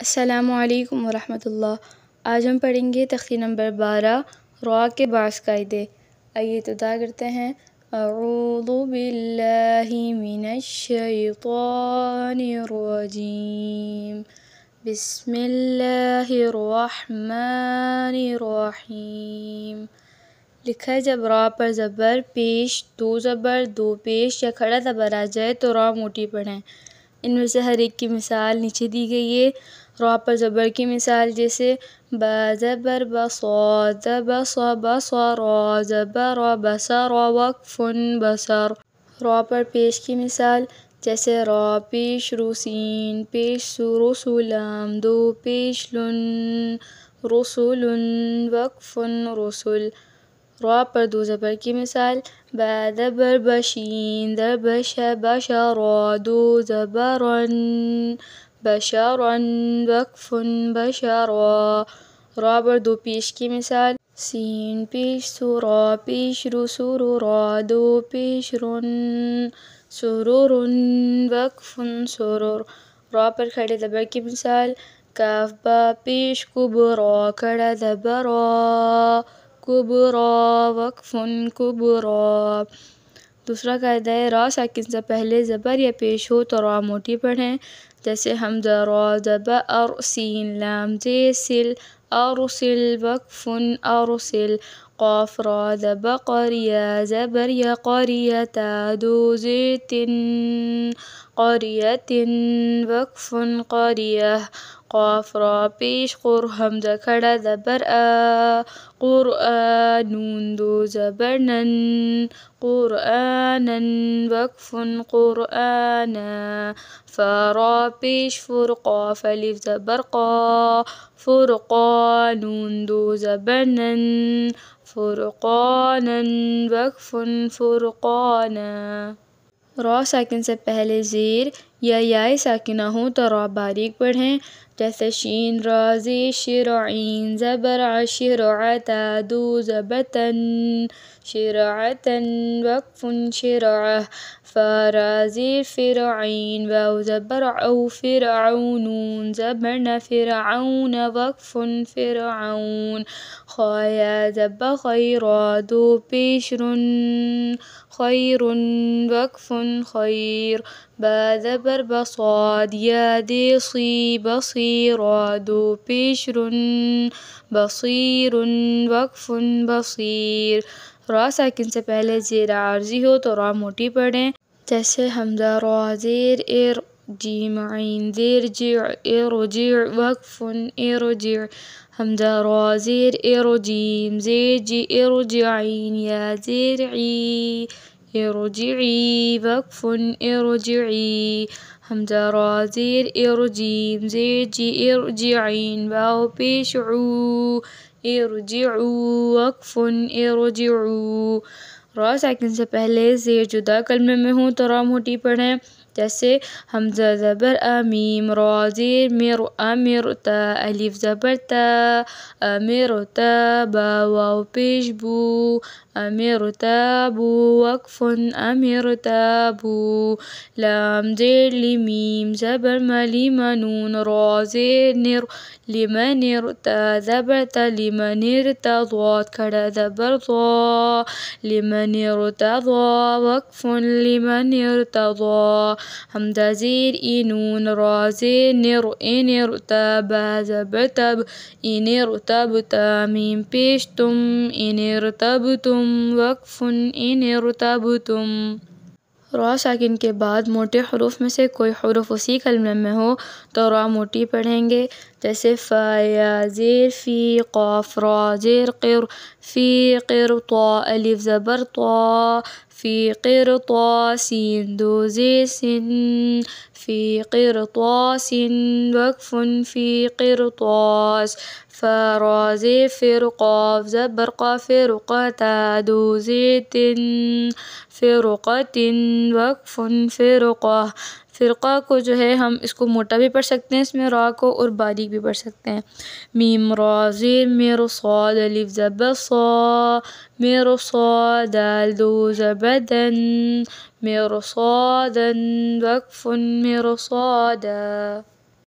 السلام علیکم ورحمۃ اللہ۔ آج ہم پڑھیں گے تختی نمبر 12 را کے بعض قاعدے۔ آئیے تو ادا کرتے ہیں۔ اعوذ باللہ من الشیطان الرجیم، بسم اللہ الرحمن الرحیم۔ لکھا ہے جب را پر زبر پیش، دو زبر، دو پیش یا کھڑا زبر آ جائے تو را موٹی پڑھیں۔ ان میں سے ہر ایک کی مثال نیچے دی گئی ہے۔ را پر زبر کی مثال جیسے با زبر بصا، زبصا بصرا، زبر بصر وقف بصر۔ را پر پیش کی مثال جیسے را پیش رو سین، پیش سو رسولام، دو پیش لن رسول وقف رسول۔ را پر دو زبر کی مثال با زبر بشین، زبش بشرا، دو زبرن بشرا وقف بشرا۔ را پر دو پیش کی مثال سین پیش سورا، پیش رو سرورا، دو پیش رن سرور وقف سرور۔ را پر کھڑے زبر کی مثال کاف با پیش کبرا، کھڑا زبرا، کبرا وقف کبرا۔ دوسرا قاعدہ ہے را ساکن سے پہلے زبر یا پیش ہو تو را موٹی پڑھیں، جیسے حمزہ را زبر ار، سین لام زیر سل، ارسل وقف ارسل۔ قاف را زبر قریہ، زبر یا قریۃ، دو زیر تن قریۃ وقف قریہ۔ قاف را پیش قر، حمزہ کھڑا زبر آ، قرآن، نون دو زبر نن، قرآنا وقف قرآنا۔ فا را پیش فر، قاف الف زبر قا، فرقا، نون دو زبر نن، فرقانا وقف فرقانا۔ را ساکن سے پہلے زیر یا یائے ساکنہ ہوں تو را باریک پڑھیں، جیسے شین را زیر شرعین، زبر شرعۃ، دو زبر تن شرعۃ وقف شرعہ۔ فا را زیر فرعین، واو زبر عو، فرعون، نون زبر ن، فرعون وقف فرعون۔ خا یا زبر خیرا، دو پیش رن خیر وقف خیر۔ با زبر بصاد، یا زیر صی، بصیرا، دو پیش رن بصیر وقف بصیر۔ را ساکن سے پہلے زیر عارضی ہو تو را موٹی پڑھیں، جیسے حمزہ را زیر ار، جیم عین زیر جع، ارجع وقف ارجع۔ حمزہ را زیر ار، جیم زیر جی، ارجعین، یا زیر عی، ارجعی وقف ارجعی۔ حمزہ را زیر ار، جیم زیر جی، ارجعین، واو پیش عو، ارجعو وقف ارجعو۔ را ساکن سے پہلے زیر جدا کلمے میں ہوں تو را موٹی پڑھیں، جیسے حمزہ زبر آ، میم را زیر مر، امرت، الف زبر تا، امرت، با واو پیش بو، امرتابو وقف امرتابو۔ لام زیر لی، میم زبر ما، لم، نون را زیر نر، لمنرت، زبر تا، لمنرت، ضاد کھڑا زبر ضا، لمنرتضی وقف لمنرتضی۔ حمزہ زیر ای، نون را زیر نر، انرت، با زبر تب، انرتبت، میم پیش تم، انرتبتم وقف انرتبتم۔ را ساکن کے بعد موٹے حروف میں سے کوئی حرف اسی کلمے میں ہو تو را موٹی پڑھیں گے، جیسے فا یا زیر فی، قاف را زیر قر، فی قر، طا الف زبر طا، فی قرطاس، دو زیر سن، فی قرطاس وقف فی قرطاس۔ فا را زیر فر، قاف زبر قا، فرقۃ، دو زیر تن، فرقۃ وقف فرقہ۔ فرقہ کو جو ہے ہم اس کو موٹا بھی پڑھ سکتے ہیں، اس میں را کو، اور باریک بھی پڑھ سکتے ہیں۔ میم را زیر مر، صاد الف زبر صا، مرصاد، دال دو زبر دن، مرصادا وقف مرصادا۔